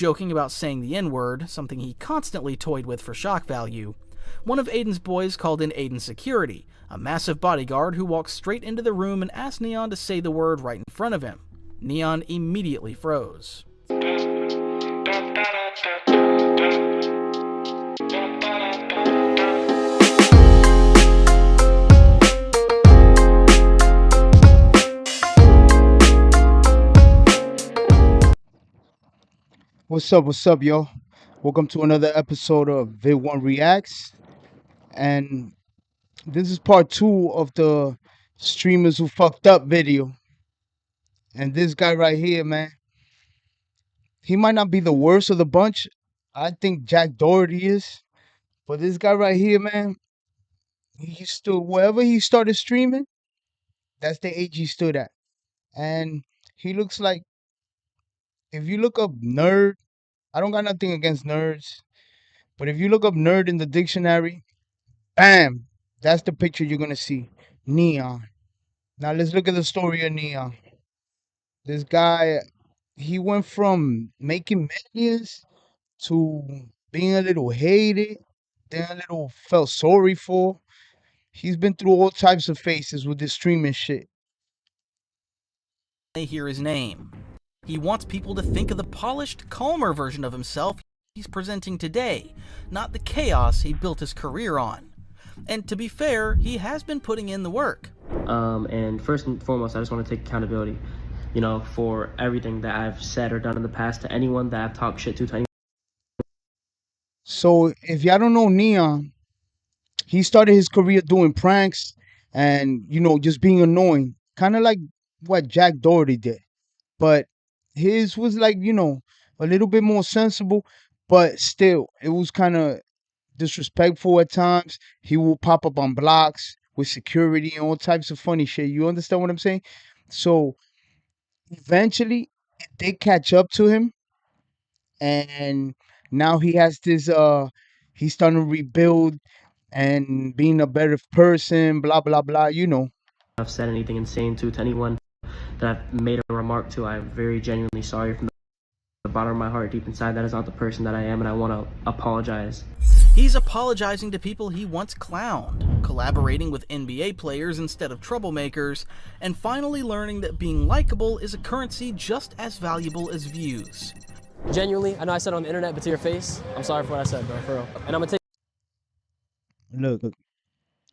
joking about saying the N-word, something he constantly toyed with for shock value. One of Aiden's boys called in Aiden's security, a massive bodyguard who walked straight into the room and asked Neon to say the word right in front of him. Neon immediately froze. What's up, yo? Welcome to another episode of Vidwon Reacts. And this is part 2 of the streamers who fucked up video. And this guy right here, man, he might not be the worst of the bunch. I think Jack Doherty is. But this guy right here, man, he stood wherever he started streaming, that's the age he stood at. And he looks like, if you look up nerd, I don't got nothing against nerds, but if you look up nerd in the dictionary, bam! That's the picture you're gonna see. Neon. Now let's look at the story of Neon. This guy, he went from making millions to being a little hated, then a little felt sorry for. He's been through all types of phases with this streaming shit. They hear his name. He wants people to think of the polished, calmer version of himself he's presenting today, not the chaos he built his career on. And to be fair, he has been putting in the work. And first and foremost, I just want to take accountability, for everything that I've said or done in the past to anyone that I've talked shit to anyone. So if y'all don't know Neon, he started his career doing pranks and, just being annoying. Kind of like what Jack Doherty did. But his was like, a little bit more sensible, but still, it was kind of disrespectful at times. He will pop up on blocks with security and all types of funny shit. You understand what I'm saying? So eventually it did catch up to him, and now he has this he's starting to rebuild and being a better person, blah blah blah, I've said anything insane to anyone that I've made a remark to. I'm very genuinely sorry from the bottom of my heart. Deep inside, that is not the person that I am, and I want to apologize. He's apologizing to people he once clowned, collaborating with NBA players instead of troublemakers, and finally learning that being likable is a currency just as valuable as views. Genuinely, I know I said it on the internet, but to your face, I'm sorry for what I said, bro, for real. And I'm gonna take. Look.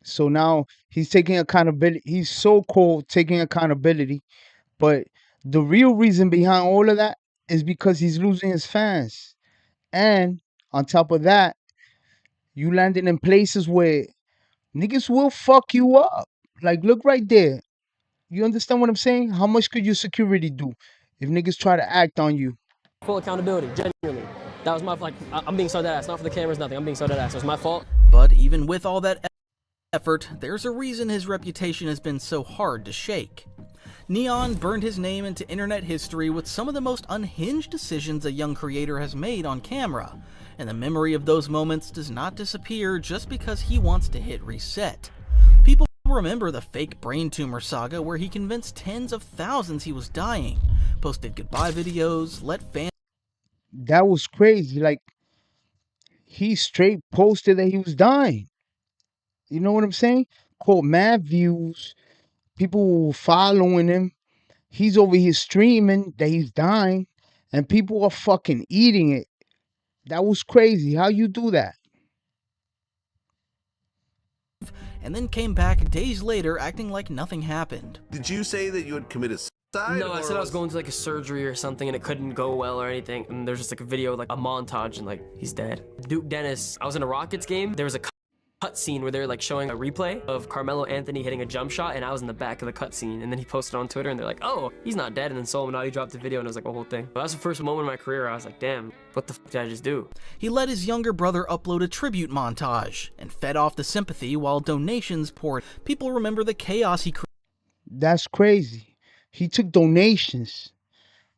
So now he's taking accountability. He's so-called taking accountability. But the real reason behind all of that is because he's losing his fans. And on top of that, you landing in places where niggas will fuck you up. Like, look right there. You understand what I'm saying? How much could your security do if niggas try to act on you? Full accountability, genuinely. That was my, I'm being so dead ass. Not for the cameras, nothing. I'm being so dead ass. It was my fault. But even with all that effort, there's a reason his reputation has been so hard to shake. Neon burned his name into internet history with some of the most unhinged decisions a young creator has made on camera, and the memory of those moments does not disappear just because he wants to hit reset. People remember the fake brain tumor saga where he convinced tens of thousands he was dying, posted goodbye videos, let fans... That was crazy. Like, he straight posted that he was dying. You know what I'm saying? Caught mad views. People following him. He's over here streaming that he's dying, and people are fucking eating it. That was crazy. How you do that? And then came back days later acting like nothing happened. Did you say that you had committed suicide? No, I said I was going to like a surgery or something and it couldn't go well or anything. And there's just like a video, like a montage, and like he's dead. Duke Dennis, I was in a Rockets game. There was a cut scene where they're like showing a replay of Carmelo Anthony hitting a jump shot, and I was in the back of the cut scene, and then he posted on Twitter and they're like, oh, he's not dead, and then Solomon dropped the video and it was like a whole thing. But that was the first moment in my career I was like, damn, what the fuck did I just do? He let his younger brother upload a tribute montage and fed off the sympathy while donations poured. People remember the chaos he created. That's crazy. He took donations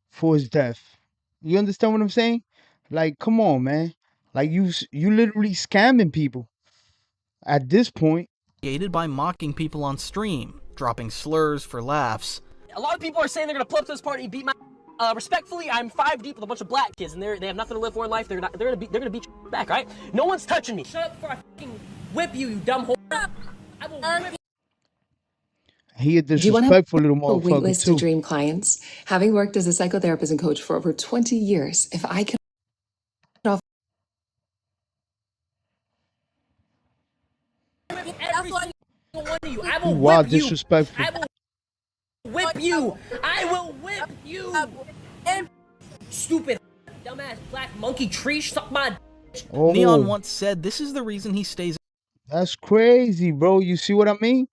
for his death. You understand what I'm saying? Like, come on, man. Like, you literally scamming people at this point. Created by mocking people on stream, dropping slurs for laughs. A lot of people are saying they're gonna pull up to this party and beat my... Respectfully, I'm 5 deep with a bunch of black kids, and they have nothing to live for in life. They're gonna beat you back, right? No one's touching me. Shut up before I fucking whip you, you dumb whore. I will whip. He a Do you want to disrespectful little have a wait motherfucker list to too. dream clients? Having worked as a psychotherapist and coach for over 20 years, if I could offer Every single one of you. I He will wild whip you. disrespectful. I will whip you. I will whip you. Stupid, dumbass black monkey tree. Suck my. Oh, Neon once said this is the reason he stays that's crazy, bro. You see what I mean?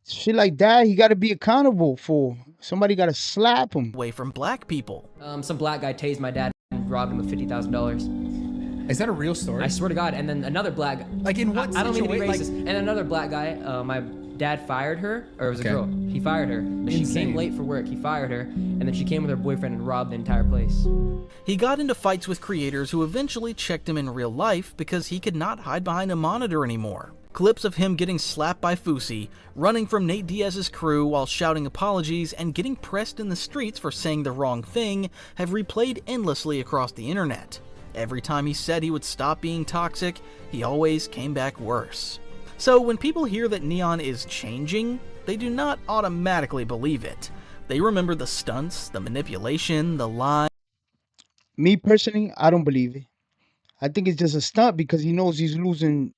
Shit like that, he got to be accountable for. Somebody got to slap him. away from black people. Some black guy tased my dad and robbed him of $50,000. Is that a real story? I swear to God. And then another black guy. Like in what I don't mean to be situation? racist. And another black guy, my dad fired her, or it was a girl. He fired her. But she Insane. came late for work. He fired her, and then she came with her boyfriend and robbed the entire place. He got into fights with creators who eventually checked him in real life because he could not hide behind a monitor anymore. Clips of him getting slapped by Fusi, running from Nate Diaz's crew while shouting apologies, and getting pressed in the streets for saying the wrong thing have replayed endlessly across the internet. Every time he said he would stop being toxic, he always came back worse. So when people hear that Neon is changing, they do not automatically believe it. They remember the stunts, the manipulation, the lies. Me personally, I don't believe it. I think it's just a stunt because he knows he's losing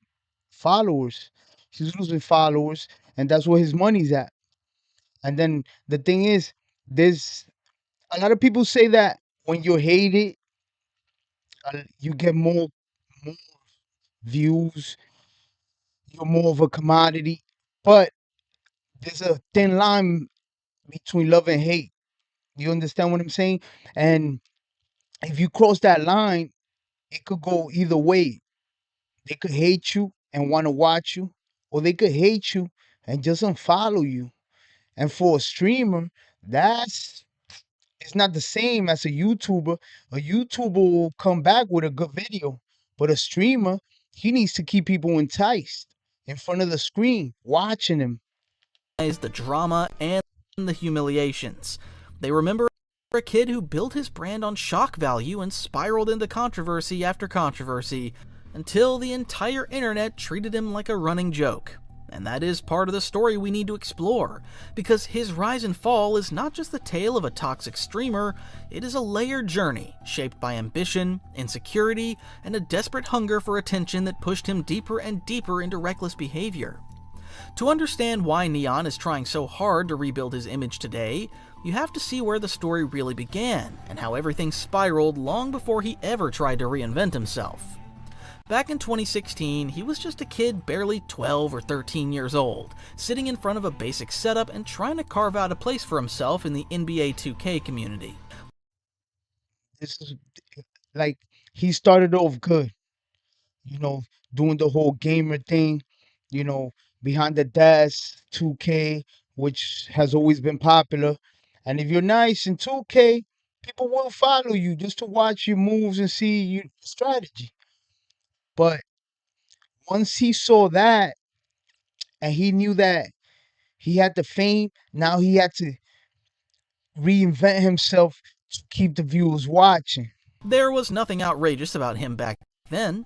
followers. He's losing followers, and that's where his money's at. And then the thing is, there's a lot of people say that when you're hated, you get more views, you're more of a commodity. But there's a thin line between love and hate. You understand what I'm saying? And if you cross that line, it could go either way. They could hate you and want to watch you, or they could hate you and just unfollow you. And for a streamer, that's it's not the same as a YouTuber. A YouTuber will come back with a good video, but a streamer, he needs to keep people enticed in front of the screen, watching him. The drama, and the humiliations. They remember a kid who built his brand on shock value and spiraled into controversy after controversy until the entire internet treated him like a running joke. And that is part of the story we need to explore, because his rise and fall is not just the tale of a toxic streamer, it is a layered journey shaped by ambition, insecurity, and a desperate hunger for attention that pushed him deeper and deeper into reckless behavior. To understand why Neon is trying so hard to rebuild his image today, you have to see where the story really began, and how everything spiraled long before he ever tried to reinvent himself. Back in 2016, he was just a kid barely 12 or 13 years old, sitting in front of a basic setup and trying to carve out a place for himself in the NBA 2K community. This is like he started off good, doing the whole gamer thing, behind the desk, 2K, which has always been popular. And if you're nice in 2K, people will follow you just to watch your moves and see your strategy. But once he saw that and he knew that he had the fame, now he had to reinvent himself to keep the viewers watching. There was nothing outrageous about him back then.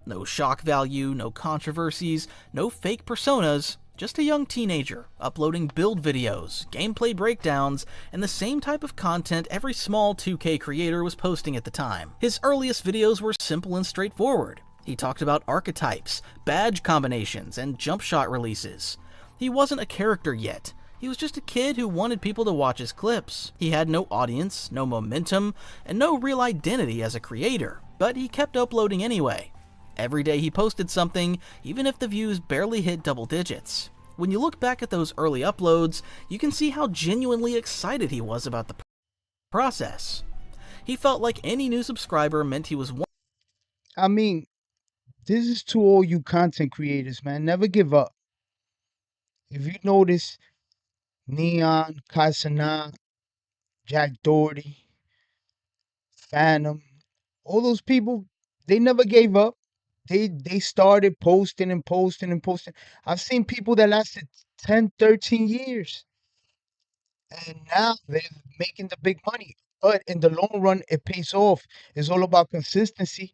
No shock value, no controversies, no fake personas, just a young teenager uploading build videos, gameplay breakdowns, and the same type of content every small 2K creator was posting at the time. His earliest videos were simple and straightforward. He talked about archetypes, badge combinations, and jump shot releases. He wasn't a character yet. He was just a kid who wanted people to watch his clips. He had no audience, no momentum, and no real identity as a creator, but he kept uploading anyway. Every day he posted something, even if the views barely hit double digits. When you look back at those early uploads, you can see how genuinely excited he was about the process. He felt like any new subscriber meant he was one. I mean, this is to all you content creators, man. Never give up. If you notice, Neon, Kasana, Jack Doherty, Phantom, all those people, they never gave up. They started posting and posting and posting. I've seen people that lasted 10, 13 years. And now they're making the big money. But in the long run, it pays off. It's all about consistency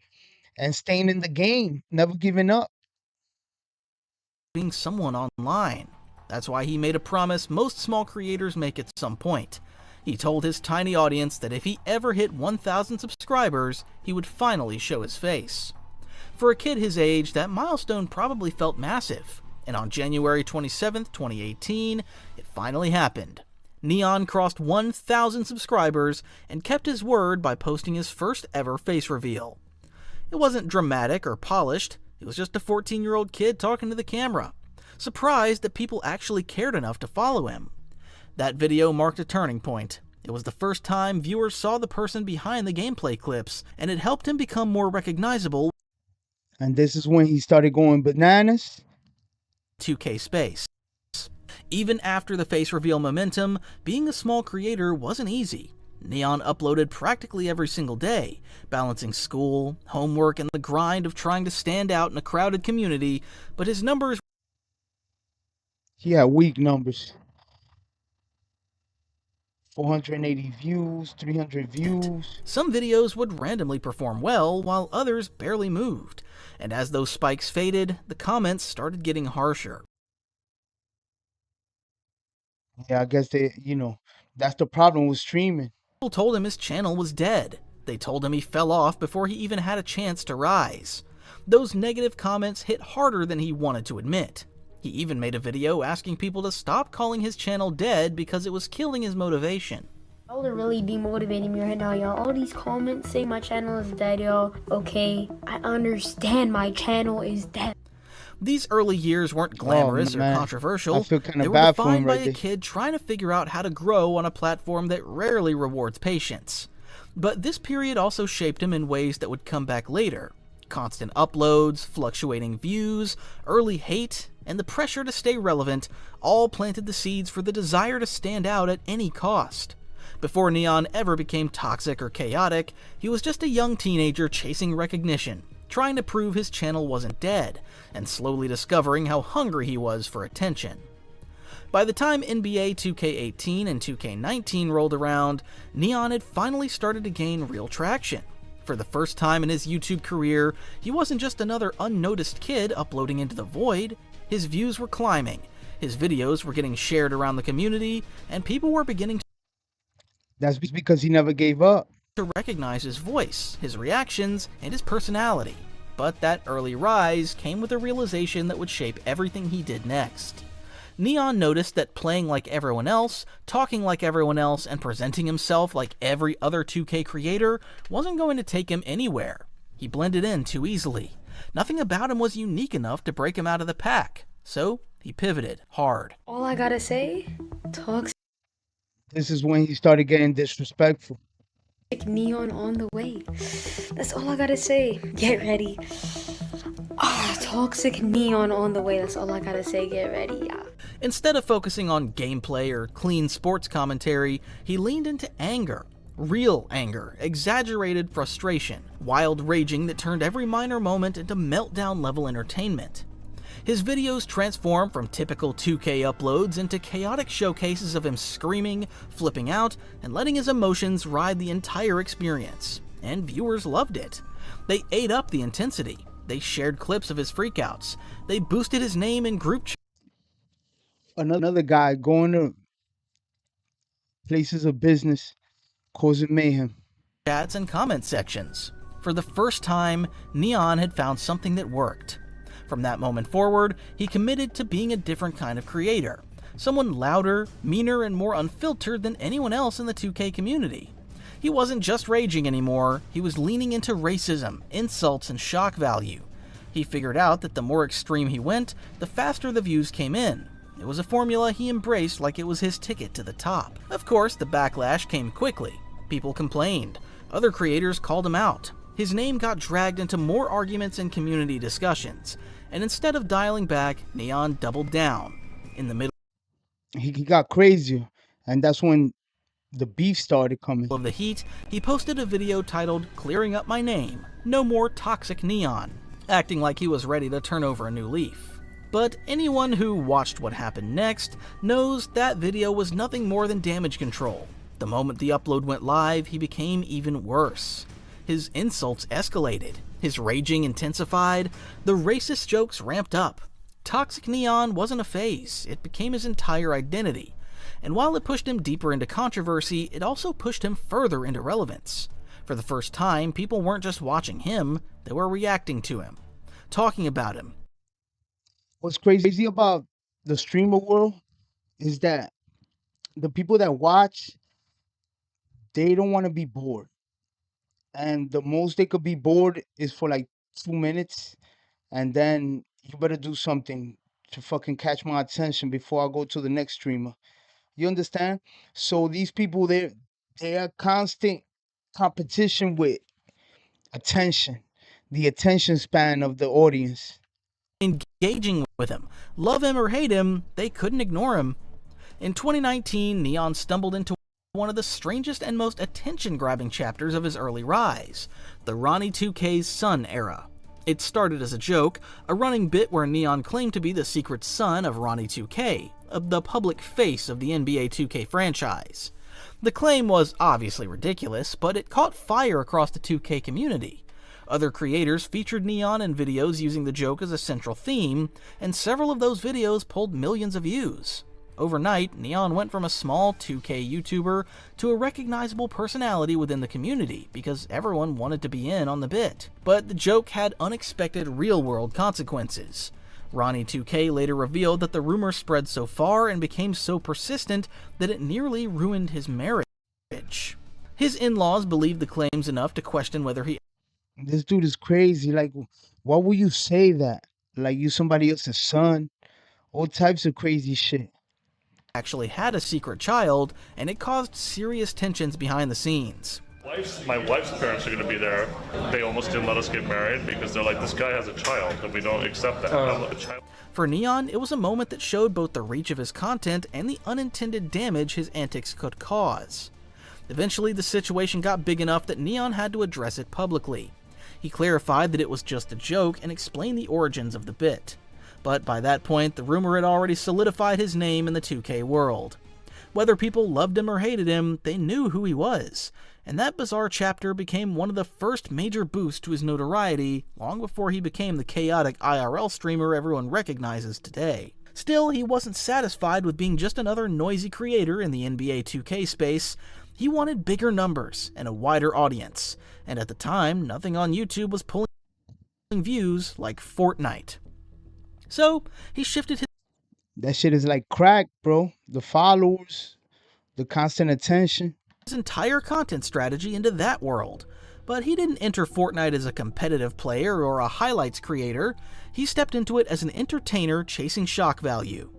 and staying in the game, never giving up. Being someone online. That's why he made a promise most small creators make at some point. He told his tiny audience that if he ever hit 1,000 subscribers, he would finally show his face. For a kid his age, that milestone probably felt massive, and on January 27th, 2018, it finally happened. Neon crossed 1,000 subscribers and kept his word by posting his first ever face reveal. It wasn't dramatic or polished, it was just a 14-year-old kid talking to the camera, surprised that people actually cared enough to follow him. That video marked a turning point. It was the first time viewers saw the person behind the gameplay clips, and it helped him become more recognizable. And this is when he started going bananas. 2K space. Even after the face reveal momentum, being a small creator wasn't easy. Neon uploaded practically every single day, balancing school, homework, and the grind of trying to stand out in a crowded community, but his numbers He had weak numbers. 480 views, 300 views. Some videos would randomly perform well, while others barely moved, and as those spikes faded, the comments started getting harsher. Yeah, I guess that's the problem with streaming. People told him his channel was dead. They told him he fell off before he even had a chance to rise. Those negative comments hit harder than he wanted to admit. He even made a video asking people to stop calling his channel dead because it was killing his motivation. Y'all are really demotivating me right now, y'all. All these comments say my channel is dead, y'all. Okay, I understand my channel is dead. These early years weren't glamorous or man. controversial. I feel kinda They were bad for him defined by right a there. kid trying to figure out how to grow on a platform that rarely rewards patience. But this period also shaped him in ways that would come back later. Constant uploads, fluctuating views, early hate, and the pressure to stay relevant all planted the seeds for the desire to stand out at any cost. Before Neon ever became toxic or chaotic, he was just a young teenager chasing recognition, trying to prove his channel wasn't dead, and slowly discovering how hungry he was for attention. By the time NBA 2K18 and 2K19 rolled around, Neon had finally started to gain real traction. For the first time in his YouTube career, he wasn't just another unnoticed kid uploading into the void. His views were climbing, his videos were getting shared around the community, and people were beginning That's because he never gave up. to recognize his voice, his reactions, and his personality. But that early rise came with a realization that would shape everything he did next. Neon noticed that playing like everyone else, talking like everyone else, and presenting himself like every other 2K creator wasn't going to take him anywhere. He blended in too easily. Nothing about him was unique enough to break him out of the pack, so he pivoted hard. All I gotta say, toxic This is when he started getting disrespectful. Neon on the way. That's all I gotta say. Get ready. Toxic Neon on the way. That's all I gotta say. Get ready. Yeah. Instead of focusing on gameplay or clean sports commentary, he leaned into anger. Real anger, exaggerated frustration, wild raging that turned every minor moment into meltdown-level entertainment. His videos transformed from typical 2K uploads into chaotic showcases of him screaming, flipping out, and letting his emotions ride the entire experience. And viewers loved it. They ate up the intensity. They shared clips of his freakouts. They boosted his name in group chats. Another guy going to places of business, causing mayhem. Chats and comment sections. For the first time, Neon had found something that worked. From that moment forward, he committed to being a different kind of creator. Someone louder, meaner, and more unfiltered than anyone else in the 2K community. He wasn't just raging anymore, he was leaning into racism, insults, and shock value. He figured out that the more extreme he went, the faster the views came in. It was a formula he embraced like it was his ticket to the top. Of course, the backlash came quickly. People complained. Other creators called him out. His name got dragged into more arguments and community discussions. And instead of dialing back, Neon doubled down. In the middle He got crazier, and that's when the beef started coming. of the heat, he posted a video titled "Clearing Up My Name, No More Toxic Neon," acting like he was ready to turn over a new leaf. But anyone who watched what happened next knows that video was nothing more than damage control. The moment the upload went live, he became even worse. His insults escalated, his raging intensified, the racist jokes ramped up. Toxic Neon wasn't a phase, it became his entire identity. And while it pushed him deeper into controversy, it also pushed him further into relevance. For the first time, people weren't just watching him, they were reacting to him, talking about him. What's crazy about the streamer world is that the people that watch, they don't want to be bored. And the most they could be bored is for like 2 minutes. And then you better do something to fucking catch my attention before I go to the next streamer. You understand? So these people, they are constant competition with attention, the attention span of the audience. Engaging with him. Love him or hate him, they couldn't ignore him. In 2019, Neon stumbled into one of the strangest and most attention-grabbing chapters of his early rise, the Ronnie 2K's son era. It started as a joke, a running bit where Neon claimed to be the secret son of Ronnie 2K, the public face of the NBA 2K franchise. The claim was obviously ridiculous, but it caught fire across the 2K community. Other creators featured Neon in videos using the joke as a central theme, and several of those videos pulled millions of views. Overnight, Neon went from a small 2K YouTuber to a recognizable personality within the community because everyone wanted to be in on the bit. But the joke had unexpected real-world consequences. Ronnie 2K later revealed that the rumor spread so far and became so persistent that it nearly ruined his marriage. His in-laws believed the claims enough to question whether he This dude is crazy. Like, why would you say that? Like, you somebody else's son? All types of crazy shit. actually had a secret child, and it caused serious tensions behind the scenes. My wife's parents are going to be there. They almost didn't let us get married because they're like, this guy has a child, and we don't accept that. For Neon, it was a moment that showed both the reach of his content and the unintended damage his antics could cause. Eventually, the situation got big enough that Neon had to address it publicly. He clarified that it was just a joke and explained the origins of the bit. But by that point, the rumor had already solidified his name in the 2K world. Whether people loved him or hated him, they knew who he was, and that bizarre chapter became one of the first major boosts to his notoriety long before he became the chaotic IRL streamer everyone recognizes today. Still, he wasn't satisfied with being just another noisy creator in the NBA 2K space. He wanted bigger numbers and a wider audience, and at the time, nothing on YouTube was pulling views like Fortnite. So, he shifted That shit is like crack, bro. The followers, the constant attention. his entire content strategy into that world. But he didn't enter Fortnite as a competitive player or a highlights creator. He stepped into it as an entertainer chasing shock value.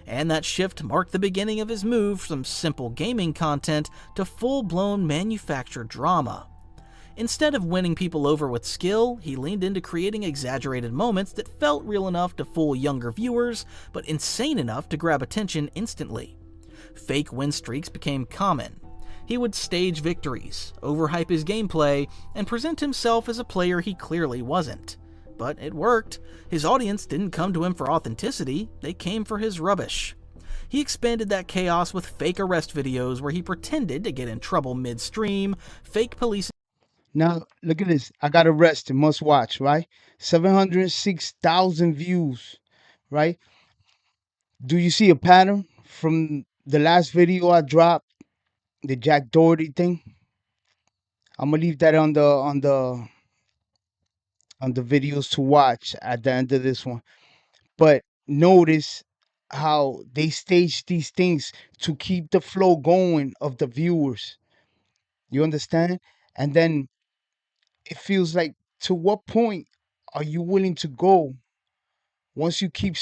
And that shift marked the beginning of his move from simple gaming content to full-blown manufactured drama. Instead of winning people over with skill, he leaned into creating exaggerated moments that felt real enough to fool younger viewers, but insane enough to grab attention instantly. Fake win streaks became common. He would stage victories, overhype his gameplay, and present himself as a player he clearly wasn't. But it worked. His audience didn't come to him for authenticity, they came for his rubbish. He expanded that chaos with fake arrest videos where he pretended to get in trouble mid-stream, fake police. Now, look at this. I got arrested. Must watch, right? 706,000 views, right? Do you see a pattern from the last video I dropped, the Jack Doherty thing? I'm gonna leave that on the videos to watch at the end of this one. But notice how they stage these things to keep the flow going of the viewers. You understand? And then it feels like, to what point are you willing to go once you keep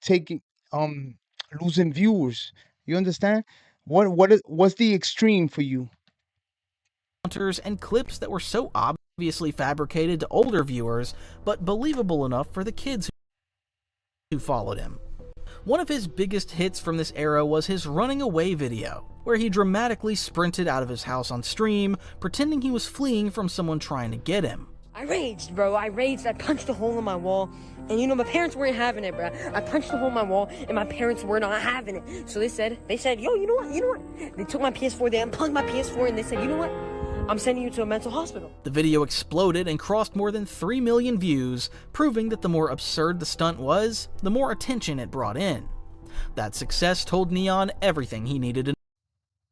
taking losing viewers? You understand? What's the extreme for you? And clips that were so obviously fabricated to older viewers, but believable enough for the kids who followed him. One of his biggest hits from this era was his running away video, where he dramatically sprinted out of his house on stream, pretending he was fleeing from someone trying to get him. I raged, bro. I raged. I punched a hole in my wall. And you know, my parents weren't having it, bro. I punched a hole in my wall, and my parents were not having it. So they said, yo, you know what? They took my PS4, they unplugged my PS4, and they said, you know what? I'm sending you to a mental hospital. The video exploded and crossed more than 3 million views, proving that the more absurd the stunt was, the more attention it brought in. That success told Neon everything he needed to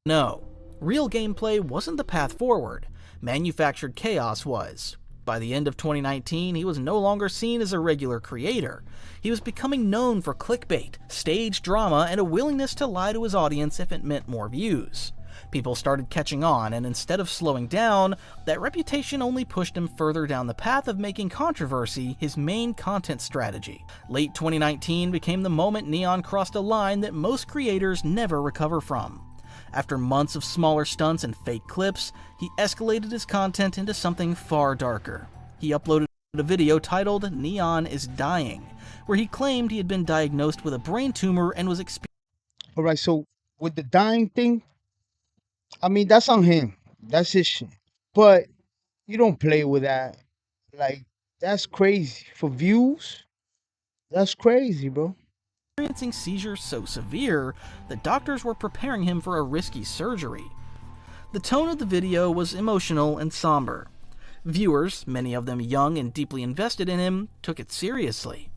know. Real gameplay wasn't the path forward. Manufactured chaos was. By the end of 2019, he was no longer seen as a regular creator. He was becoming known for clickbait, stage drama, and a willingness to lie to his audience if it meant more views. People started catching on, and instead of slowing down, that reputation only pushed him further down the path of making controversy his main content strategy. Late 2019 became the moment Neon crossed a line that most creators never recover from. After months of smaller stunts and fake clips, he escalated his content into something far darker. He uploaded a video titled "Neon is Dying," where he claimed he had been diagnosed with a brain tumor and was Alright, so with the dying thing, I mean, that's on him. That's his shit. But you don't play with that. Like, that's crazy. For views, that's crazy, bro. experiencing seizures so severe that doctors were preparing him for a risky surgery. The tone of the video was emotional and somber. Viewers, many of them young and deeply invested in him, took it seriously.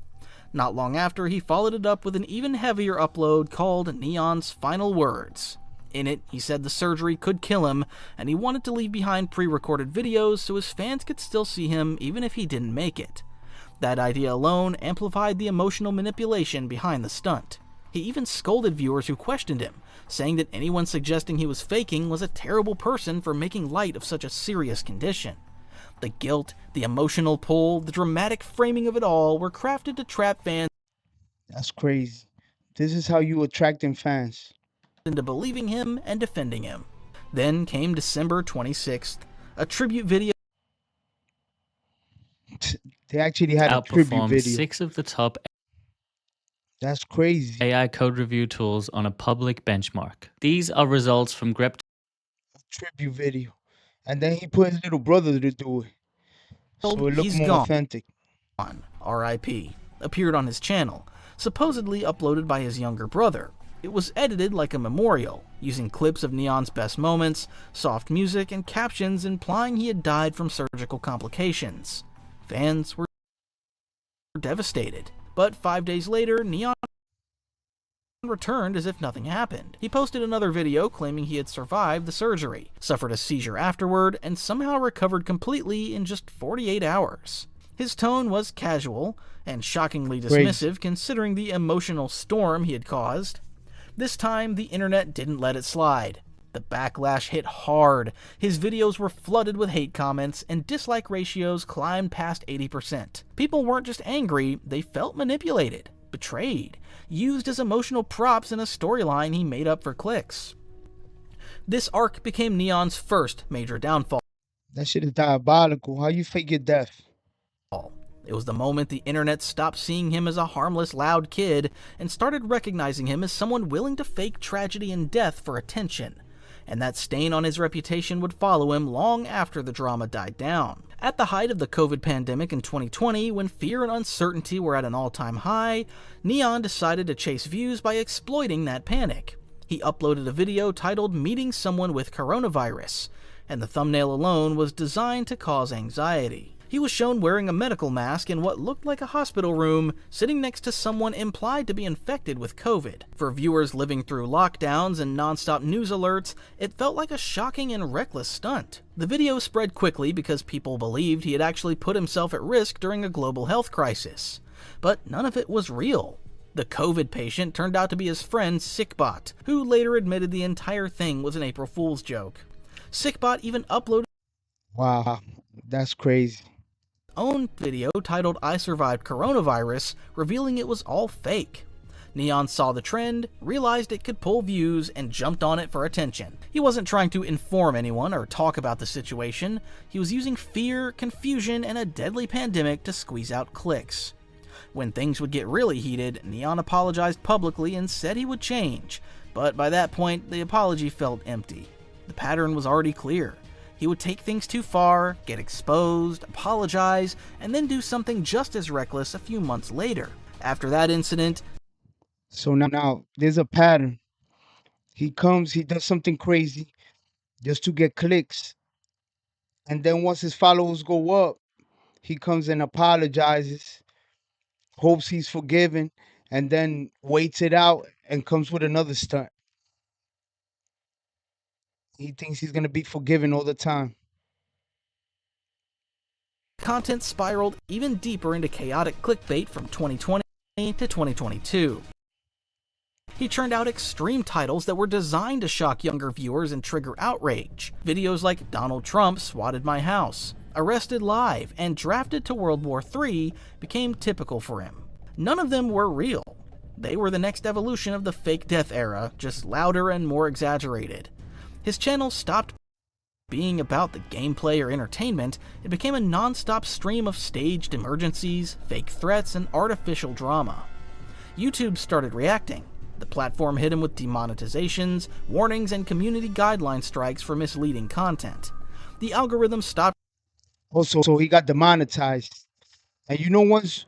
Not long after, he followed it up with an even heavier upload called Neon's Final Words. In it, he said the surgery could kill him, and he wanted to leave behind pre-recorded videos so his fans could still see him even if he didn't make it. That idea alone amplified the emotional manipulation behind the stunt. He even scolded viewers who questioned him, saying that anyone suggesting he was faking was a terrible person for making light of such a serious condition. The guilt, the emotional pull, the dramatic framing of it all were crafted to trap fans That's crazy. This is how you attracting fans. into believing him and defending him. Then came December 26th, a tribute video They actually had a tribute Outperformed video. 6 of the top That's crazy. AI code review tools on a public benchmark. These are results from grep Tribute video. And then he put his little brother to do it. So it looked He's more gone. authentic. R.I.P. appeared on his channel, supposedly uploaded by his younger brother. It was edited like a memorial, using clips of Neon's best moments, soft music, and captions implying he had died from surgical complications. Fans were devastated, but 5 days later, Neon returned as if nothing happened. He posted another video claiming he had survived the surgery, suffered a seizure afterward, and somehow recovered completely in just 48 hours. His tone was casual, and shockingly dismissive considering the emotional storm he had caused. This time, the internet didn't let it slide. The backlash hit hard. His videos were flooded with hate comments, and dislike ratios climbed past 80%. People weren't just angry, they felt manipulated, betrayed, used as emotional props in a storyline he made up for clicks. This arc became Neon's first major downfall. That shit is diabolical. How you fake your death? It was the moment the internet stopped seeing him as a harmless, loud kid and started recognizing him as someone willing to fake tragedy and death for attention. And that stain on his reputation would follow him long after the drama died down. At the height of the COVID pandemic in 2020, when fear and uncertainty were at an all-time high, Neon decided to chase views by exploiting that panic. He uploaded a video titled "Meeting Someone with Coronavirus," and the thumbnail alone was designed to cause anxiety. He was shown wearing a medical mask in what looked like a hospital room, sitting next to someone implied to be infected with COVID. For viewers living through lockdowns and non-stop news alerts, it felt like a shocking and reckless stunt. The video spread quickly because people believed he had actually put himself at risk during a global health crisis. But none of it was real. The COVID patient turned out to be his friend Sickbot, who later admitted the entire thing was an April Fool's joke. Sickbot even uploaded Wow, that's crazy. own video titled "I Survived Coronavirus," revealing it was all fake. Neon saw the trend, realized it could pull views, and jumped on it for attention. He wasn't trying to inform anyone or talk about the situation. He was using fear, confusion, and a deadly pandemic to squeeze out clicks. When things would get really heated, Neon apologized publicly and said he would change, but by that point, the apology felt empty. The pattern was already clear. He would take things too far, get exposed, apologize, and then do something just as reckless a few months later. After that incident, So now there's a pattern. He comes, he does something crazy just to get clicks. And then once his followers go up, he comes and apologizes, hopes he's forgiven, and then waits it out and comes with another stunt. He thinks he's going to be forgiven all the time. content spiraled even deeper into chaotic clickbait from 2020 to 2022. He churned out extreme titles that were designed to shock younger viewers and trigger outrage. Videos like Donald Trump swatted my house, arrested live, and drafted to World War III became typical for him. None of them were real. They were the next evolution of the fake death era, just louder and more exaggerated. His channel stopped being about the gameplay or entertainment. It became a non-stop stream of staged emergencies, fake threats, and artificial drama. YouTube started reacting. The platform hit him with demonetizations, warnings, and community guideline strikes for misleading content. The algorithm stopped. Also, so he got demonetized. And you know,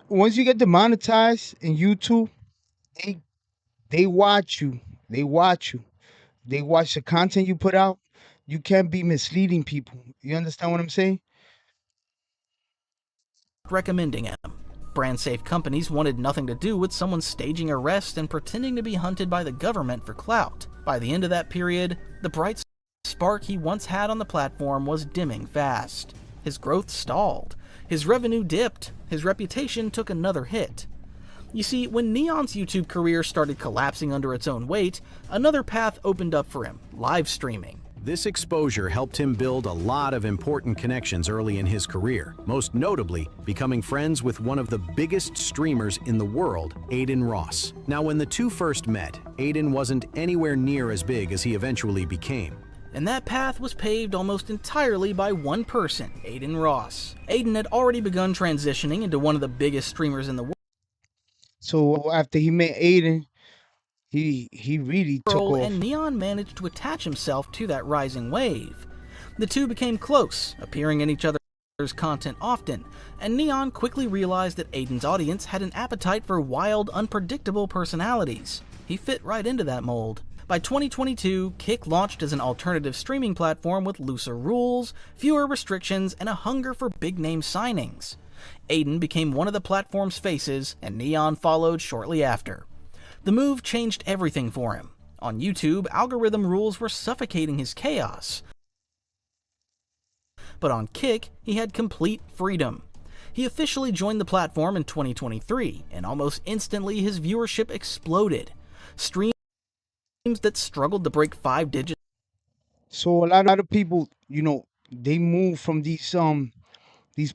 once you get demonetized in YouTube, they watch you. They watch you. They watch the content you put out. You can't be misleading people. You understand what I'm saying? Recommending him. Brand-safe companies wanted nothing to do with someone staging arrests and pretending to be hunted by the government for clout. By the end of that period, the bright spark he once had on the platform was dimming fast. His growth stalled. His revenue dipped. His reputation took another hit. You see, when Neon's YouTube career started collapsing under its own weight, another path opened up for him: live streaming. This exposure helped him build a lot of important connections early in his career, most notably becoming friends with one of the biggest streamers in the world, Adin Ross. Now, when the two first met, Adin wasn't anywhere near as big as he eventually became. And that path was paved almost entirely by one person, Adin Ross. Adin had already begun transitioning into one of the biggest streamers in the world. So after he met Adin, he really took off. And Neon managed to attach himself to that rising wave. The two became close, appearing in each other's content often, and Neon quickly realized that Adin's audience had an appetite for wild, unpredictable personalities. He fit right into that mold. By 2022, Kick launched as an alternative streaming platform with looser rules, fewer restrictions, and a hunger for big-name signings. Adin became one of the platform's faces, and Neon followed shortly after. The move changed everything for him. On YouTube, algorithm rules were suffocating his chaos. But on Kick, he had complete freedom. He officially joined the platform in 2023, and almost instantly his viewership exploded. Streams that struggled to break 5 digits. So a lot of people, you know, they move from these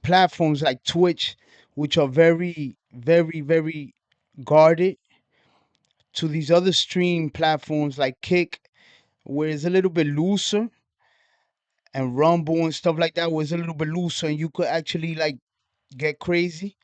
platforms like Twitch, which are very, very, very guarded, to these other stream platforms like Kick, where it's a little bit looser, and Rumble and stuff like that, where it's a little bit looser and you could actually like get crazy.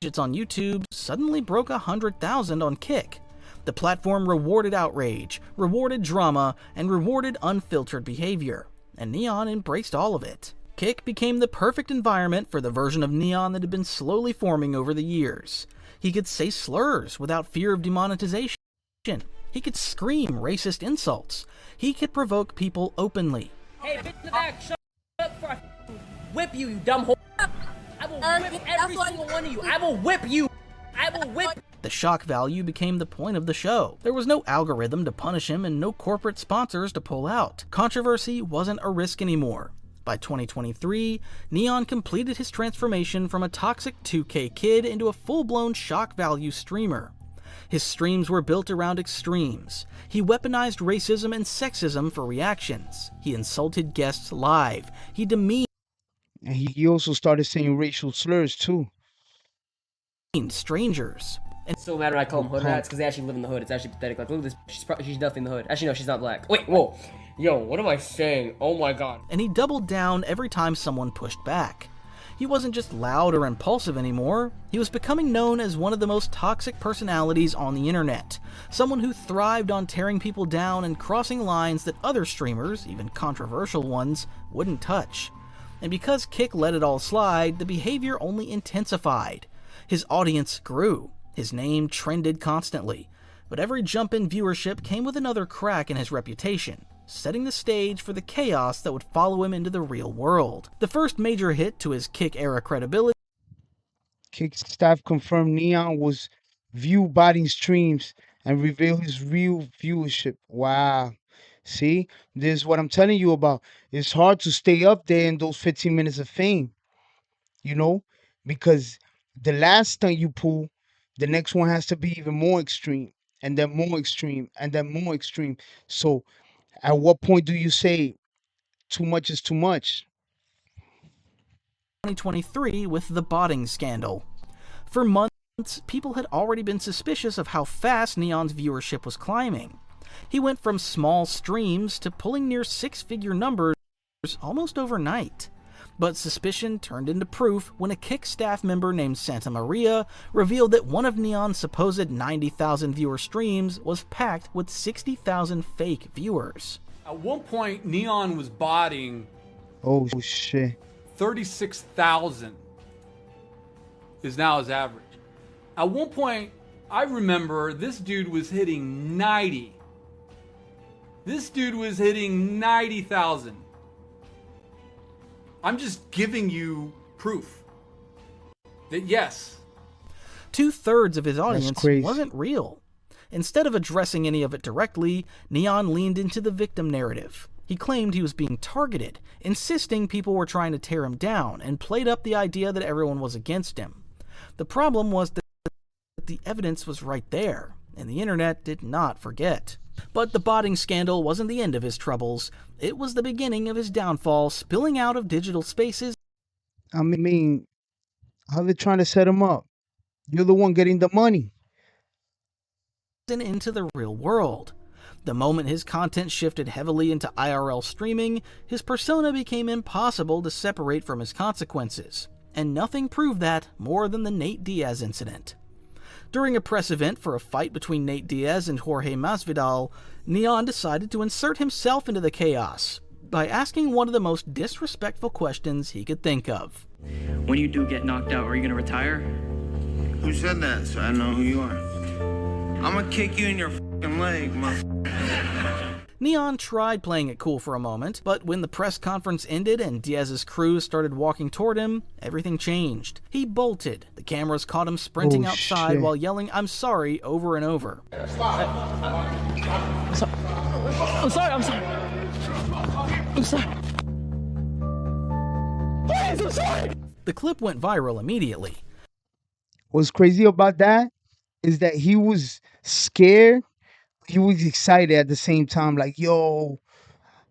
It's on YouTube suddenly broke 100,000 on Kick. The platform rewarded outrage, rewarded drama, and rewarded unfiltered behavior, and Neon embraced all of it. Kick became the perfect environment for the version of Neon that had been slowly forming over the years. He could say slurs without fear of demonetization. He could scream racist insults. He could provoke people openly. Hey, bitch in the back, shut up before I whip you, you dumb whore. I will whip every single one of you. I will whip you. I will whip. The shock value became the point of the show. There was no algorithm to punish him and no corporate sponsors to pull out. Controversy wasn't a risk anymore. By 2023, Neon completed his transformation from a toxic 2K kid into a full-blown shock value streamer. His streams were built around extremes. He weaponized racism and sexism for reactions. He insulted guests live. He demeaned. And he also started saying racial slurs too. Strangers. And so mad when I call them hood rats because they actually live in the hood. It's actually pathetic. Like, look at this. She's definitely in the hood. Actually, no, she's not black. Wait, whoa. Yo, what am I saying? Oh my god. And he doubled down every time someone pushed back. He wasn't just loud or impulsive anymore, he was becoming known as one of the most toxic personalities on the internet, someone who thrived on tearing people down and crossing lines that other streamers, even controversial ones, wouldn't touch. And because Kick let it all slide, the behavior only intensified. His audience grew, his name trended constantly, but every jump in viewership came with another crack in his reputation, setting the stage for the chaos that would follow him into the real world. The first major hit to his Kick-era credibility. Kick staff confirmed Neon was view-botting streams and reveal his real viewership. Wow. See, this is what I'm telling you about. It's hard to stay up there in those 15 minutes of fame, you know, because the last stunt you pull, the next one has to be even more extreme, and then more extreme, and then more extreme. So at what point do you say too much is too much? 2023 with the botting scandal. For months, people had already been suspicious of how fast Neon's viewership was climbing. He went from small streams to pulling near six-figure numbers almost overnight. But suspicion turned into proof when a Kick staff member named Santa Maria revealed that one of Neon's supposed 90,000 viewer streams was packed with 60,000 fake viewers. At one point, Neon was botting. Oh shit. 36,000 is now his average. At one point, I remember this dude was hitting 90. This dude was hitting 90,000. I'm just giving you proof that yes. 2/3 of his audience wasn't real. Instead of addressing any of it directly, Neon leaned into the victim narrative. He claimed he was being targeted, insisting people were trying to tear him down, and played up the idea that everyone was against him. The problem was that the evidence was right there, and the internet did not forget. But the botting scandal wasn't the end of his troubles. It was the beginning of his downfall, spilling out of digital spaces. I mean, how they trying to set him up? You're the one getting the money. And into the real world. The moment his content shifted heavily into IRL streaming, his persona became impossible to separate from his consequences. And nothing proved that more than the Nate Diaz incident. During a press event for a fight between Nate Diaz and Jorge Masvidal, Neon decided to insert himself into the chaos by asking one of the most disrespectful questions he could think of. When you do get knocked out, are you going to retire? Who said that? So I know who you are. I'm gonna kick you in your fucking leg, motherfucker. Neon tried playing it cool for a moment, but when the press conference ended and Diaz's crew started walking toward him, everything changed. He bolted. The cameras caught him sprinting outside while yelling, "I'm sorry," over and over. I'm sorry. Please, I'm sorry. The clip went viral immediately. What's crazy about that is that he was scared, he was excited at the same time, like, yo,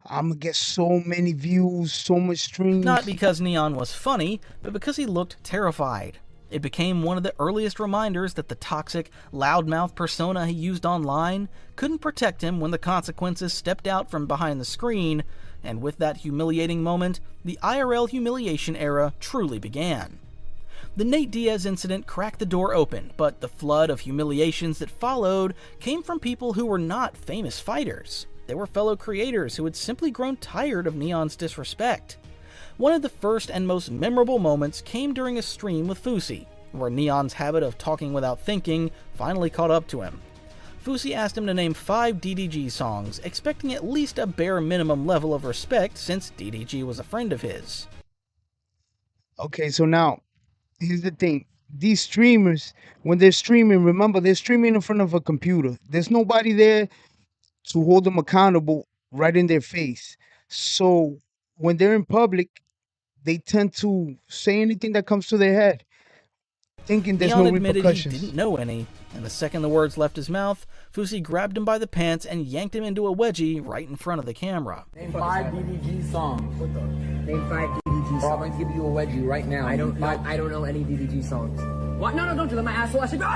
I'm gonna get so many views, so much streams. Not because Neon was funny, but because he looked terrified. It became one of the earliest reminders that the toxic, loudmouth persona he used online couldn't protect him when the consequences stepped out from behind the screen, and with that humiliating moment, the IRL humiliation era truly began. The Nate Diaz incident cracked the door open, but the flood of humiliations that followed came from people who were not famous fighters. They were fellow creators who had simply grown tired of Neon's disrespect. One of the first and most memorable moments came during a stream with Fusi, where Neon's habit of talking without thinking finally caught up to him. Fusi asked him to name 5 DDG songs, expecting at least a bare minimum level of respect since DDG was a friend of his. Okay, so now, here's the thing. These streamers, when they're streaming, remember, they're streaming in front of a computer. There's nobody there to hold them accountable right in their face. So when they're in public, they tend to say anything that comes to their head, thinking there's Neon no admitted repercussions. he didn't know any, and the second the words left his mouth, Fusi grabbed him by the pants and yanked him into a wedgie right in front of the camera. Name 5 DDG songs. Name 5 DDG songs. Bro, I'm gonna give you a wedgie right now. I don't know any DDG songs. What? No, don't you let my asshole. I said, no.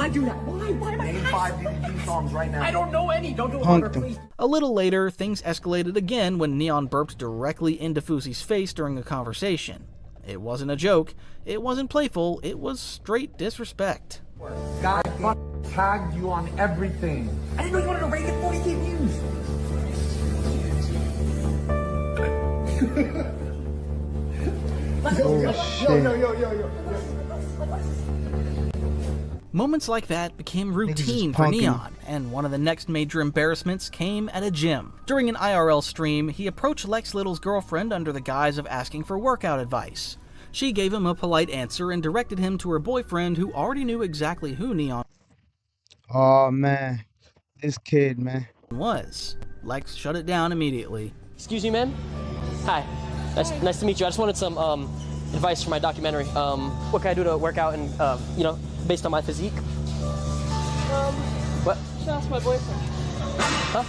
Why do that? Why am I Name 5 DDG songs right now. I don't know any. Don't do it, Hunter, please. A little later, things escalated again when Neon burped directly into Fuzi's face during a conversation. It wasn't a joke, it wasn't playful, it was straight disrespect. Guy tagged you on everything. I didn't know you wanted to rate it 40K views. Yo. Moments like that became routine for Neon, and one of the next major embarrassments came at a gym. During an IRL stream, he approached Lex Little's girlfriend under the guise of asking for workout advice. She gave him a polite answer and directed him to her boyfriend, who already knew exactly who Neon man. This kid, man. was. Lex shut it down immediately. Excuse me, man. Hi. Nice to meet you. I just wanted some advice for my documentary. What can I do to work out and, based on my physique? What? You should ask my boyfriend. Huh?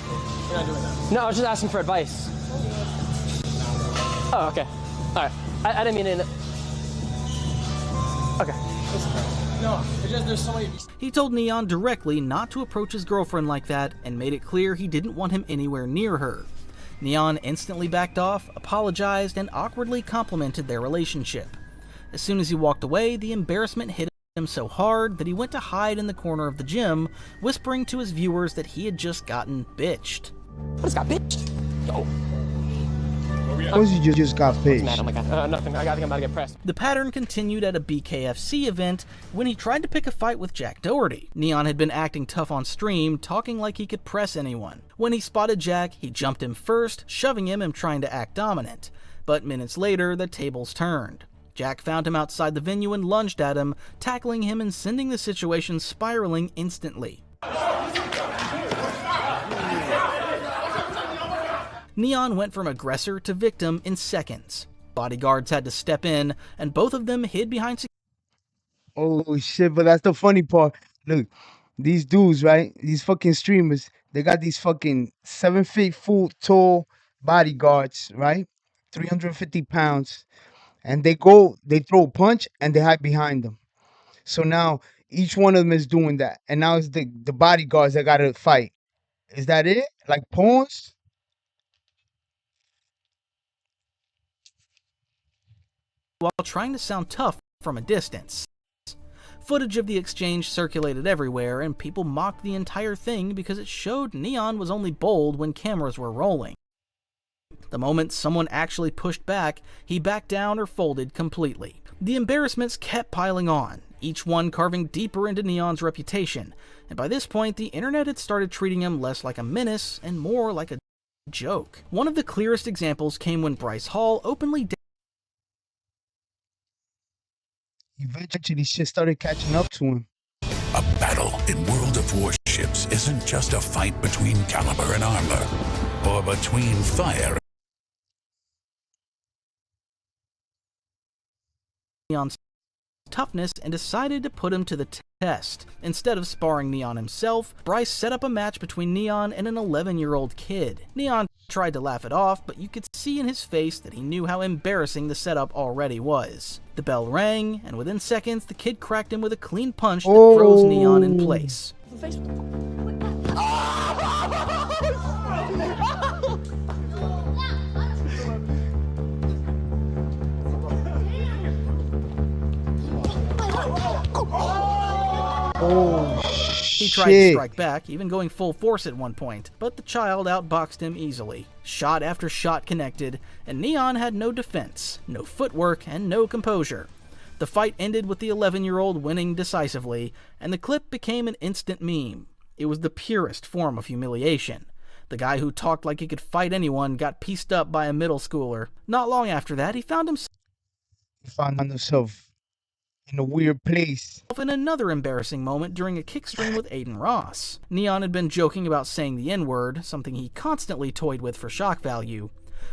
You're not doing that. No, I was just asking for advice. Oh, okay. All right. I didn't mean it. Okay. No, it's just there's so many. He told Neon directly not to approach his girlfriend like that and made it clear he didn't want him anywhere near her. Neon instantly backed off, apologized, and awkwardly complimented their relationship. As soon as he walked away, the embarrassment hit him so hard that he went to hide in the corner of the gym, whispering to his viewers that he had just gotten bitched. I just got bitched. Yo. Suppose you just got bitched. Oh my god. Nothing. I think I'm about to get pressed. The pattern continued at a BKFC event when he tried to pick a fight with Jack Doherty. Neon had been acting tough on stream, talking like he could press anyone. When he spotted Jack, he jumped him first, shoving him and trying to act dominant. But minutes later, the tables turned. Jack found him outside the venue and lunged at him, tackling him and sending the situation spiraling instantly. Neon went from aggressor to victim in seconds. Bodyguards had to step in, and both of them hid behind Oh shit, but that's the funny part. Look, these dudes, right? These fucking streamers, they got these fucking 7 feet tall bodyguards, right? 350 pounds. And they throw a punch and they hide behind them. So now each one of them is doing that. And now it's the bodyguards that gotta fight. Is that it? Like pawns? while trying to sound tough from a distance. Footage of the exchange circulated everywhere, and people mocked the entire thing because it showed Neon was only bold when cameras were rolling. The moment someone actually pushed back, he backed down or folded completely. The embarrassments kept piling on, each one carving deeper into Neon's reputation, and by this point the internet had started treating him less like a menace and more like a joke. One of the clearest examples came when Bryce Hall openly Eventually shit started catching up to him. A battle in World of Warships isn't just a fight between caliber and armor, or between fire Neon's toughness and decided to put him to the test. Instead of sparring Neon himself, Bryce set up a match between Neon and an 11-year-old kid. Neon tried to laugh it off, but you could see in his face that he knew how embarrassing the setup already was. The bell rang, and within seconds, the kid cracked him with a clean punch that froze Neon in place. Oh, he tried to strike back, even going full force at one point, but the child outboxed him easily. Shot after shot connected, and Neon had no defense, no footwork, and no composure. The fight ended with the 11-year-old winning decisively, and the clip became an instant meme. It was the purest form of humiliation. The guy who talked like he could fight anyone got pieced up by a middle schooler. Not long after that, he found himself in a weird place in another embarrassing moment during a kick stream with Aiden Ross. Neon had been joking about saying the N-word, something he constantly toyed with for shock value.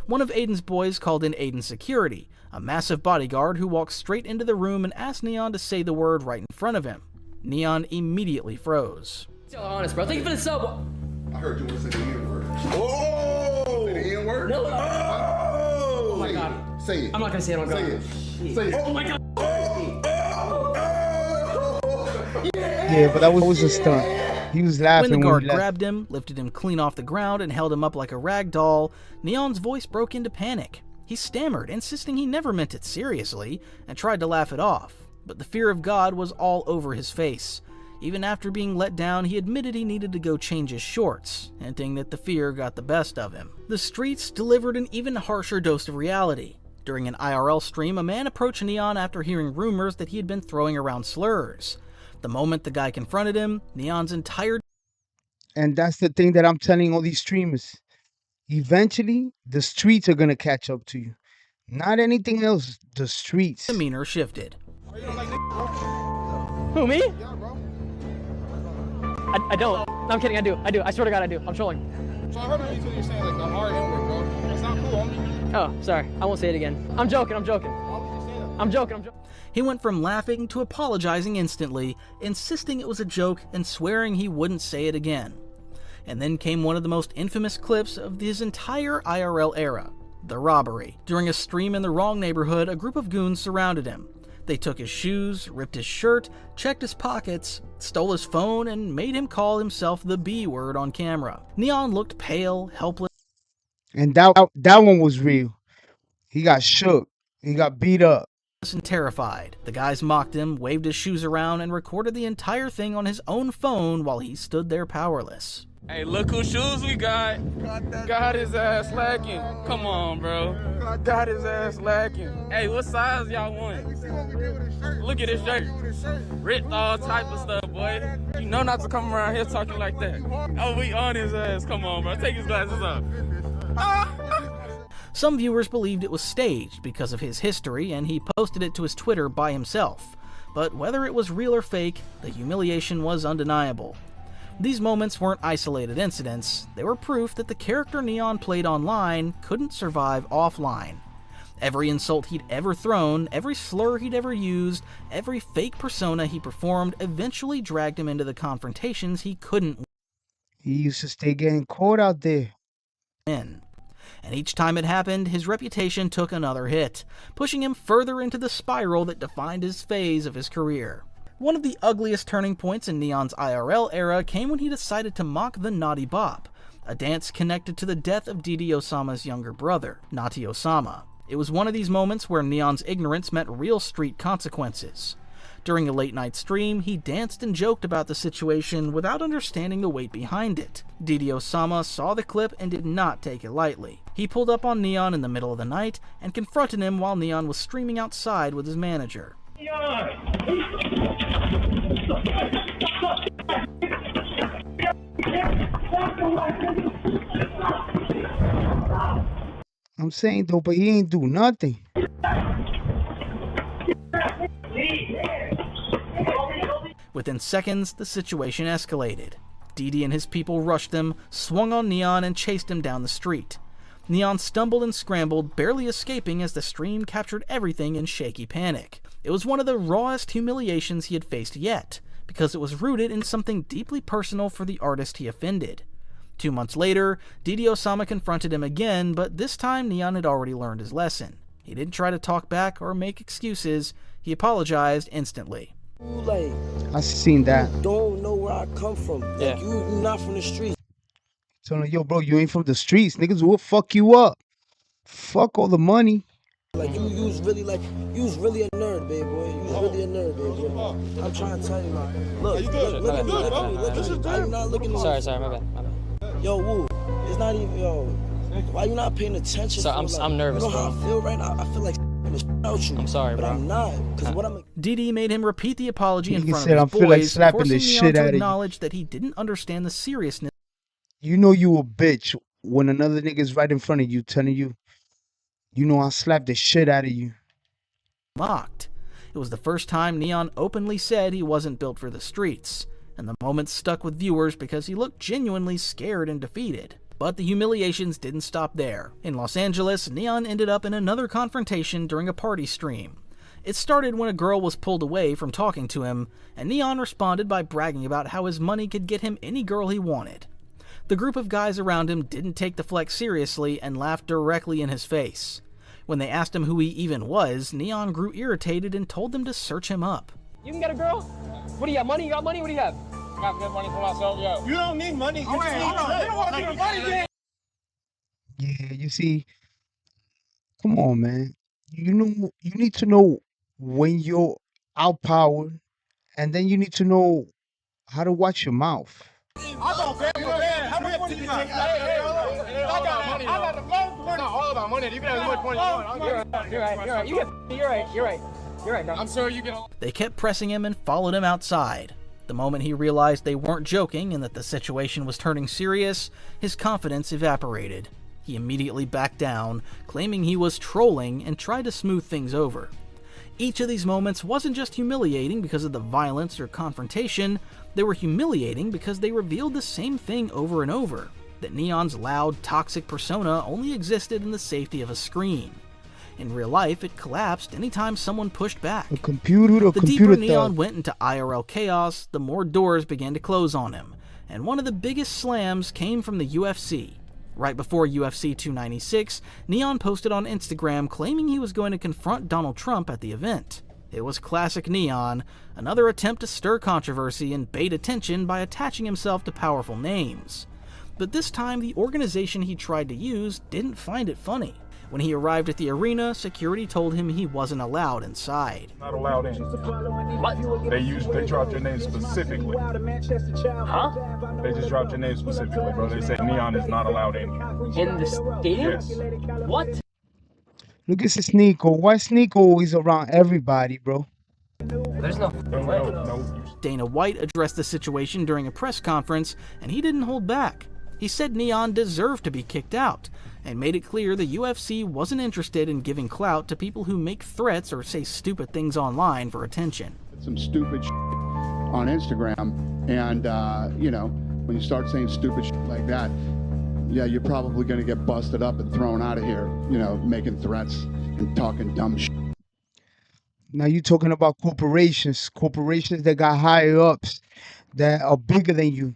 One of Aiden's boys called in Aiden's security, a massive bodyguard who walked straight into the room and asked Neon to say the word right in front of him. Neon immediately froze. Honest, bro. Thank you for the sub. I heard you want to say the N-word. Oh! Say the N-word? No. Oh! Oh my god. Say it. I'm not gonna say it on God. Say it. Say it. Oh my god. Yeah, but that was a stunt. He was laughing When the guard he left. grabbed him, lifted him clean off the ground, and held him up like a rag doll, Neon's voice broke into panic. He stammered, insisting he never meant it seriously, and tried to laugh it off. But the fear of God was all over his face. Even after being let down, he admitted he needed to go change his shorts, hinting that the fear got the best of him. The streets delivered an even harsher dose of reality. During an IRL stream, a man approached Neon after hearing rumors that he had been throwing around slurs. The moment the guy confronted him, Neon's entire... And that's the thing that I'm telling all these streamers. Eventually, the streets are gonna catch up to you. Not anything else, the streets. demeanor shifted. Who, me? I don't. No, I'm kidding, I do. I swear to God I do. I'm trolling. So I heard on YouTube you're saying like the hard N-word, bro. That's not cool, homie. Oh, sorry. I won't say it again. I'm joking. I'm joking. He went from laughing to apologizing instantly, insisting it was a joke and swearing he wouldn't say it again. And then came one of the most infamous clips of his entire IRL era, the robbery. During a stream in the wrong neighborhood, a group of goons surrounded him. They took his shoes, ripped his shirt, checked his pockets, stole his phone, and made him call himself the B word on camera. Neon looked pale, helpless, And that one was real. He got shook. He got beat up. and terrified. The guys mocked him, waved his shoes around, and recorded the entire thing on his own phone while he stood there powerless. Hey, look whose shoes we got. Got his ass lacking. Come on, bro. Got his ass lacking. Hey, what size y'all want? Look at his shirt. Ripped all type of stuff, boy. You know not to come around here talking like that. Oh, we on his ass. Come on, bro. Take his glasses off. Some viewers believed it was staged because of his history, and he posted it to his Twitter by himself. But whether it was real or fake, the humiliation was undeniable. These moments weren't isolated incidents, they were proof that the character Neon played online couldn't survive offline. Every insult he'd ever thrown, every slur he'd ever used, every fake persona he performed eventually dragged him into the confrontations he couldn't win. He used to stay getting caught out there. And each time it happened, his reputation took another hit, pushing him further into the spiral that defined his phase of his career. One of the ugliest turning points in Neon's IRL era came when he decided to mock the Naughty Bop, a dance connected to the death of Didi Osama's younger brother, Nati Osama. It was one of these moments where Neon's ignorance met real street consequences. During a late-night stream, he danced and joked about the situation without understanding the weight behind it. Didi Osama saw the clip and did not take it lightly. He pulled up on Neon in the middle of the night and confronted him while Neon was streaming outside with his manager. I'm saying though, but he ain't do nothing. Within seconds, the situation escalated. Didi and his people rushed him, swung on Neon, and chased him down the street. Neon stumbled and scrambled, barely escaping as the stream captured everything in shaky panic. It was one of the rawest humiliations he had faced yet, because it was rooted in something deeply personal for the artist he offended. 2 months later, Didi Osama confronted him again, but this time Neon had already learned his lesson. He didn't try to talk back or make excuses, he apologized instantly. Like, I seen that. you don't know where I come from. Yeah. Like, you not from the streets. So yo, bro, you ain't from the streets. Niggas will fuck you up. Fuck all the money. Like, you was really a nerd, baby boy. You was really a nerd, baby boy. I'm trying to tell you, man. Look at me. Look at me. Why you not looking at me? Sorry, my bad. Yo, Woo, it's not even, yo. Why you not paying attention? So I'm nervous, You know how bro. I feel right now? I feel like out you. I'm sorry, but bro. I'm not. Because what I'm... Didi made him repeat the apology in Nigga front said, of "I his feel like boys, slapping forcing the Neon shit to out of you." acknowledge that he didn't understand the seriousness. You know you a bitch when another nigga's right in front of you telling you, you know I'll slap the shit out of you. Mocked. It was the first time Neon openly said he wasn't built for the streets, and the moment stuck with viewers because he looked genuinely scared and defeated. But the humiliations didn't stop there. In Los Angeles, Neon ended up in another confrontation during a party stream. It started when a girl was pulled away from talking to him, and Neon responded by bragging about how his money could get him any girl he wanted. The group of guys around him didn't take the flex seriously and laughed directly in his face. When they asked him who he even was, Neon grew irritated and told them to search him up. You can get a girl? What do you got? Money? You got money? What do you have? I got good money for myself, yo. You don't need money. You just need money. Yeah, you see, come on, man. You need to know when you're outpowered, and then you need to know how to watch your mouth. I got money. I got the phone. It's not all about money. You can have as much money as you want. You're right. I'm sure you can. They kept pressing him and followed him outside. The moment he realized they weren't joking and that the situation was turning serious, his confidence evaporated. He immediately backed down, claiming he was trolling, and tried to smooth things over. Each of these moments wasn't just humiliating because of the violence or confrontation, they were humiliating because they revealed the same thing over and over, that Neon's loud, toxic persona only existed in the safety of a screen. In real life, it collapsed anytime someone pushed back. The computer deeper Neon thug. went into IRL chaos, the more doors began to close on him, and one of the biggest slams came from the UFC. Right before UFC 296, Neon posted on Instagram claiming he was going to confront Donald Trump at the event. It was classic Neon, another attempt to stir controversy and bait attention by attaching himself to powerful names. But this time, the organization he tried to use didn't find it funny. When he arrived at the arena, security told him he wasn't allowed inside. Not allowed in. What? They dropped your name specifically. Huh? They just dropped your name specifically, bro. They said Neon is not allowed in. In the stadium? Yes. What? Look at Sneeko. Why Sneeko always around everybody, bro? There's no way. Dana White addressed the situation during a press conference, and he didn't hold back. He said Neon deserved to be kicked out, and made it clear the UFC wasn't interested in giving clout to people who make threats or say stupid things online for attention. Some stupid on Instagram, and when you start saying stupid like that, yeah, you're probably going to get busted up and thrown out of here, making threats and talking dumb shit. Now you're talking about corporations that got higher ups that are bigger than you,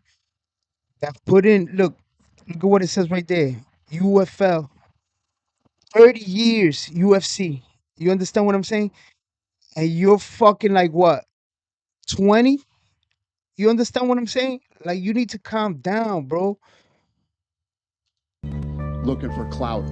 that put in, look at what it says right there, UFL, 30 years UFC. You understand what I'm saying? And you're fucking like what, 20? You understand what I'm saying? Like, you need to calm down, bro. Looking for clout.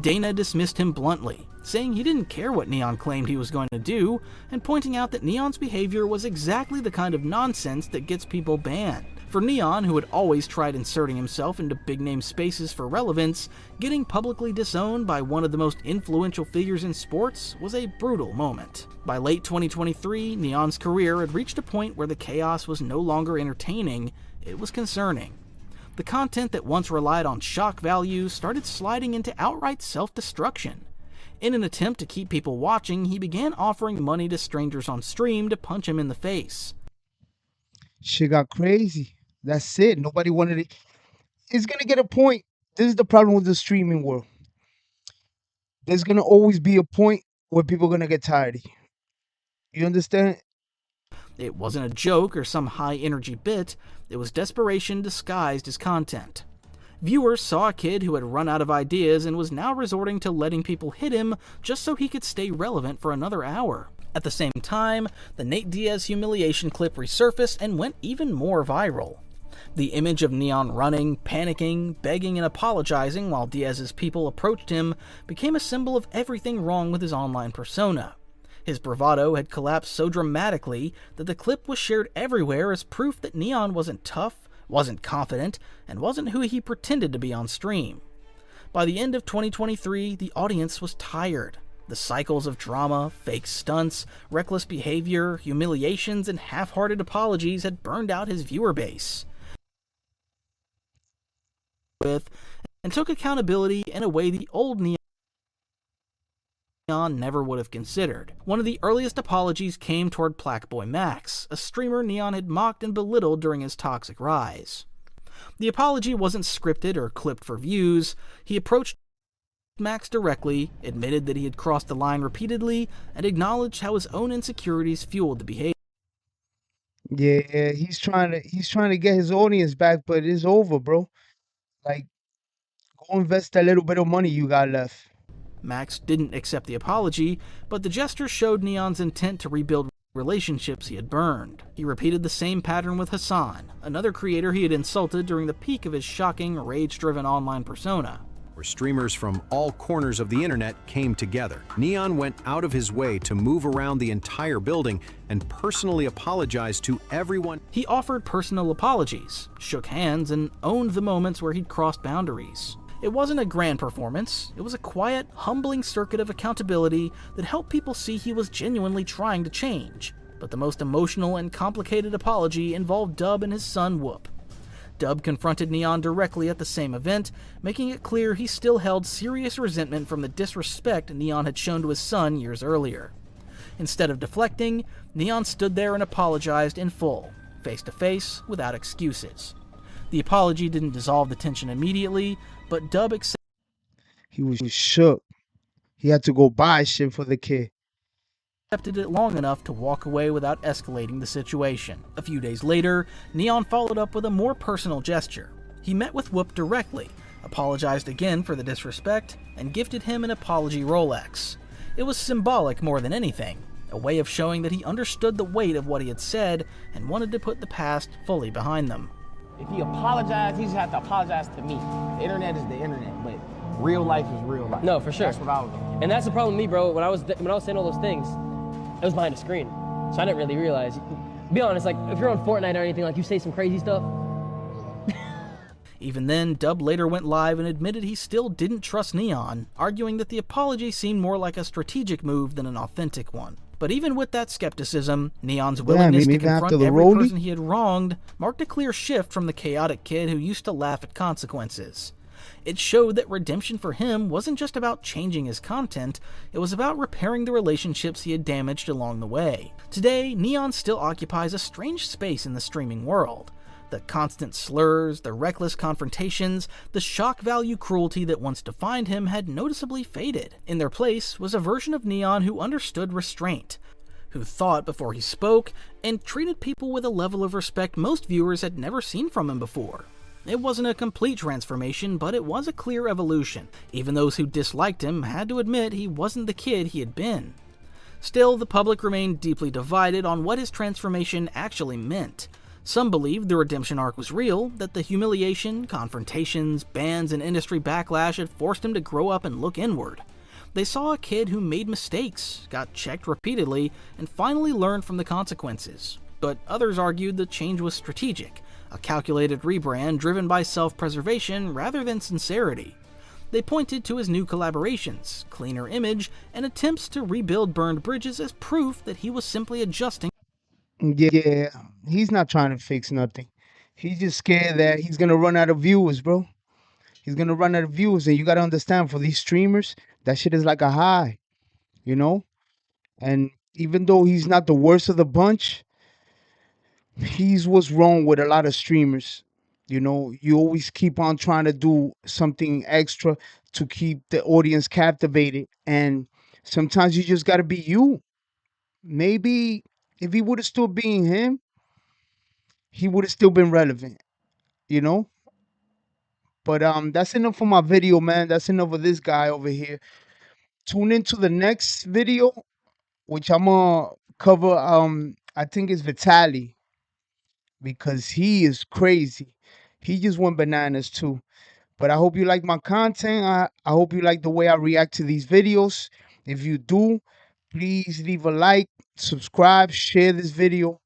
Dana dismissed him bluntly, saying he didn't care what Neon claimed he was going to do, and pointing out that Neon's behavior was exactly the kind of nonsense that gets people banned. For Neon, who had always tried inserting himself into big-name spaces for relevance, getting publicly disowned by one of the most influential figures in sports was a brutal moment. By late 2023, Neon's career had reached a point where the chaos was no longer entertaining, it was concerning. The content that once relied on shock value started sliding into outright self-destruction. In an attempt to keep people watching, he began offering money to strangers on stream to punch him in the face. Shit got crazy. That's it. Nobody wanted it. It's going to get a point. This is the problem with the streaming world. There's going to always be a point where people are going to get tired of you. You understand? It wasn't a joke or some high-energy bit. It was desperation disguised as content. Viewers saw a kid who had run out of ideas and was now resorting to letting people hit him just so he could stay relevant for another hour. At the same time, the Nate Diaz humiliation clip resurfaced and went even more viral. The image of Neon running, panicking, begging, and apologizing while Diaz's people approached him became a symbol of everything wrong with his online persona. His bravado had collapsed so dramatically that the clip was shared everywhere as proof that Neon wasn't tough, wasn't confident, and wasn't who he pretended to be on stream. By the end of 2023, the audience was tired. The cycles of drama, fake stunts, reckless behavior, humiliations, and half-hearted apologies had burned out his viewer base. And took accountability in a way the old Neon never would have considered. One of the earliest apologies came toward Plaqueboy Max, a streamer Neon had mocked and belittled during his toxic rise. The apology wasn't scripted or clipped for views. He approached Max directly, admitted that he had crossed the line repeatedly, and acknowledged how his own insecurities fueled the behavior. Yeah, he's trying to get his audience back, but it's over, bro. Like, go invest that little bit of money you got left. Max didn't accept the apology, but the gesture showed Neon's intent to rebuild relationships he had burned. He repeated the same pattern with Hassan, another creator he had insulted during the peak of his shocking, rage-driven online persona. Where streamers from all corners of the internet came together. Neon went out of his way to move around the entire building and personally apologize to everyone. He offered personal apologies, shook hands, and owned the moments where he'd crossed boundaries. It wasn't a grand performance, it was a quiet, humbling circuit of accountability that helped people see he was genuinely trying to change. But the most emotional and complicated apology involved Dub and his son Whoop. Dub confronted Neon directly at the same event, making it clear he still held serious resentment from the disrespect Neon had shown to his son years earlier. Instead of deflecting, Neon stood there and apologized in full, face to face, without excuses. The apology didn't dissolve the tension immediately, but Dub accepted. He was shook. He had to go buy shit for the kid. Accepted it long enough to walk away without escalating the situation. A few days later, Neon followed up with a more personal gesture. He met with Whoop directly, apologized again for the disrespect, and gifted him an apology Rolex. It was symbolic more than anything, a way of showing that he understood the weight of what he had said and wanted to put the past fully behind them. If he apologized, he just had to apologize to me. The internet is the internet, but real life is real life. No, for sure. That's what I was doing. And that's the problem with me, bro. When I was saying all those things, it was behind a screen, so I didn't really realize. Be honest, like if you're on Fortnite or anything, like you say some crazy stuff. Even then, Dub later went live and admitted he still didn't trust Neon, arguing that the apology seemed more like a strategic move than an authentic one. But even with that skepticism, Neon's willingness to confront every person he had wronged marked a clear shift from the chaotic kid who used to laugh at consequences. It showed that redemption for him wasn't just about changing his content, it was about repairing the relationships he had damaged along the way. Today, Neon still occupies a strange space in the streaming world. The constant slurs, the reckless confrontations, the shock value cruelty that once defined him had noticeably faded. In their place was a version of Neon who understood restraint, who thought before he spoke, and treated people with a level of respect most viewers had never seen from him before. It wasn't a complete transformation, but it was a clear evolution. Even those who disliked him had to admit he wasn't the kid he had been. Still, the public remained deeply divided on what his transformation actually meant. Some believed the redemption arc was real, that the humiliation, confrontations, bans, and industry backlash had forced him to grow up and look inward. They saw a kid who made mistakes, got checked repeatedly, and finally learned from the consequences. But others argued the change was strategic, a calculated rebrand driven by self-preservation rather than sincerity. They pointed to his new collaborations, cleaner image, and attempts to rebuild burned bridges as proof that he was simply adjusting. Yeah, he's not trying to fix nothing. He's just scared that he's gonna run out of viewers, bro. He's gonna run out of viewers, and you gotta understand, for these streamers, that shit is like a high, you know? And even though he's not the worst of the bunch, he's what's wrong with a lot of streamers. You know, you always keep on trying to do something extra to keep the audience captivated, and sometimes you just gotta be you. Maybe if he would have still been him, he would have still been relevant, you know? But that's enough for my video, man. That's enough of this guy over here. Tune into the next video, which I'm gonna cover. I think it's Vitali, because he is crazy. He just went bananas too. But I hope you like my content. I hope you like the way I react to these videos. If you do, please leave a like, subscribe, share this video.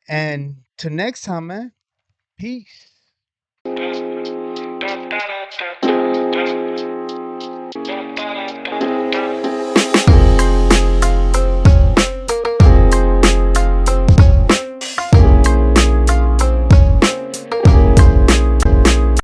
And till next time, man. Peace.